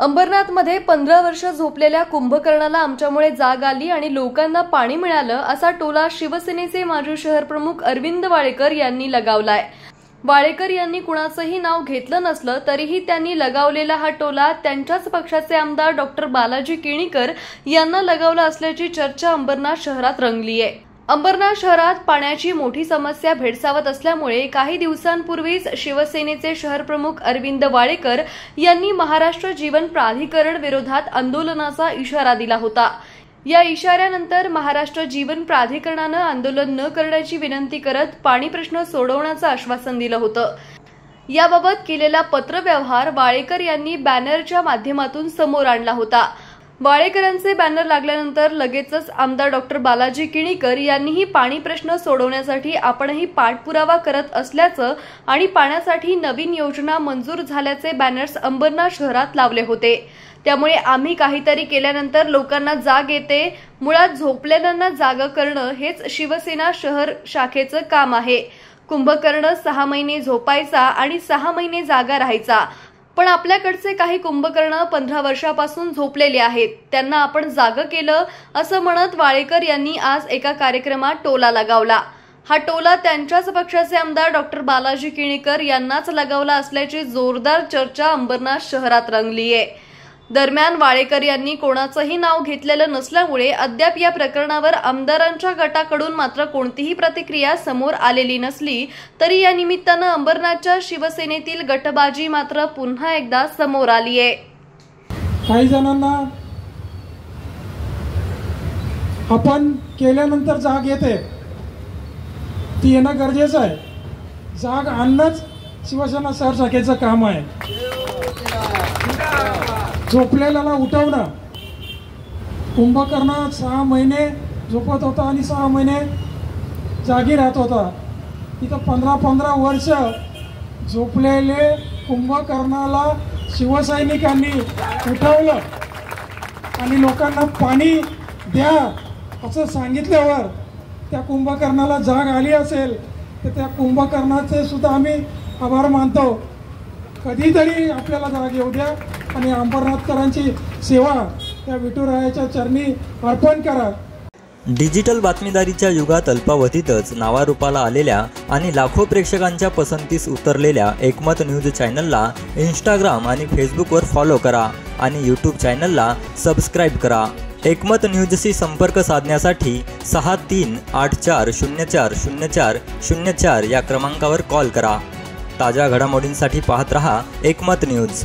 अंबरनाथमध्ये 15 वर्ष झोपलेल्या कुंभकर्णाला आमच्यामुळे जाग आली आणि लोकांना पाणी मिळालं असा टोला शिवसेनेचे माजी शहरप्रमुख अरविंद वाळेकर यांनी लगावलाय। वाळेकर यांनी कुणाचंही नाव घेतलं नसलं तरीही त्यांनी लगावलेला हा टोला त्यांच्याच पक्षाचे आमदार डॉक्टर बालाजी किणीकर यांना लगावला असल्याची चर्चा अंबरनाथ शहरात रंगली आहे। अंबरनाथ शहरात पाण्याची मोठी समस्या भेडसावत असल्यामुळे काही दिवसांपूर्वीच शिवसेनेचे शहरप्रमुख अरविंद वाळेकर यांनी महाराष्ट्र जीवन प्राधिकरण विरोधात आंदोलनाचा इशारा दिला होता। या इशाऱ्यानंतर महाराष्ट्र जीवन प्राधिकरणानं आंदोलन न करण्याची विनंती करत पाणी प्रश्न सोडवण्याचं आश्वासन दिलं होतं। याबाबत केलेला पत्रव्यवहार वाळेकर यांनी बॅनरच्या माध्यमातून समोर आणला होता। वाळेकरांचे बॅनर लागल्यानंतर लगेचच आमदार डॉक्टर बालाजी किणीकर यांनीही पाणी प्रश्न सोडवण्यासाठी आपणही पाठपुरावा करत असल्याचं आणि पाण्यासाठी नवीन योजना मंजूर झाल्याचे बॅनर्स अंबरनाथ शहरात लावले होते। त्यामुळे आम्ही काहीतरी केल्यानंतर लोकांना जाग येते। मुळात झोपलेल्यांना जागा करणं हेच शिवसेना शहर शाखेचं काम आहे। कुंभकर्ण 6 महिने झोपायचा आणि 6 महिने जागा राहायचा, पण आपल्याकडचे काही कुंभकर्ण 15 वर्षापासून झोपलेले आहेत, त्यांना आपण जागं केलं असं म्हणत वाळेकर यांनी आज एका कार्यक्रमात टोला लगावला। हा टोला त्यांच्याच पक्षाचे आमदार डॉक्टर बालाजी किणीकर यांनाच लगावला असल्याची जोरदार चर्चा अंबरनाथ शहरात रंगली आहे। दरम्यान वाळेकर यांनी कोणाचंही नाव घेतलेलं नसल्यामुळे अद्याप या प्रकरणावर आमदारांच्या गटाकडून मात्र कोणतीही प्रतिक्रिया समोर आलेली नसली तरी या निमित्तानं अंबरनाथच्या शिवसेनेतील गटबाजी मात्र पुन्हा एकदा समोर आली आहे। काही जणांना आपण केल्यानंतर जाग येते, ती येणं गरजेचं आहे। जाग आणणंच शिवसेना शहर शाखेचं काम आहे। झोपलेल्याला उठवणं। कुंभकर्ण 6 महिने झोपत होता आणि 6 महिने जागी राहत होता। तिथं 15 वर्ष झोपलेले कुंभकर्णाला शिवसैनिकांनी उठवलं आणि लोकांना पाणी द्या असं सांगितल्यावर त्या कुंभकर्णाला जाग आली असेल तर त्या कुंभकर्णाचे सुद्धा आम्ही आभार मानतो। कधीतरी आपल्याला जाग येऊ द्या आणि अंबरनाथकरांची सेवा त्या विठुरायाच्या चरणी अर्पण करा। डिजिटल बातमीदारीच्या युगात अल्पावधीतच नावारूपाला आलेल्या आणि लाखो प्रेक्षकांच्या पसंतीस उतरलेल्या एकमत न्यूज चॅनलला इंस्टाग्राम आणि फेसबुकवर फॉलो करा आणि यूट्यूब चॅनलला सबस्क्राईब करा। एकमत न्यूजशी संपर्क साधण्यासाठी 6384040404 या क्रमांकावर कॉल करा। ताज्या घडामोडींसाठी पाहत रहा एकमत न्यूज।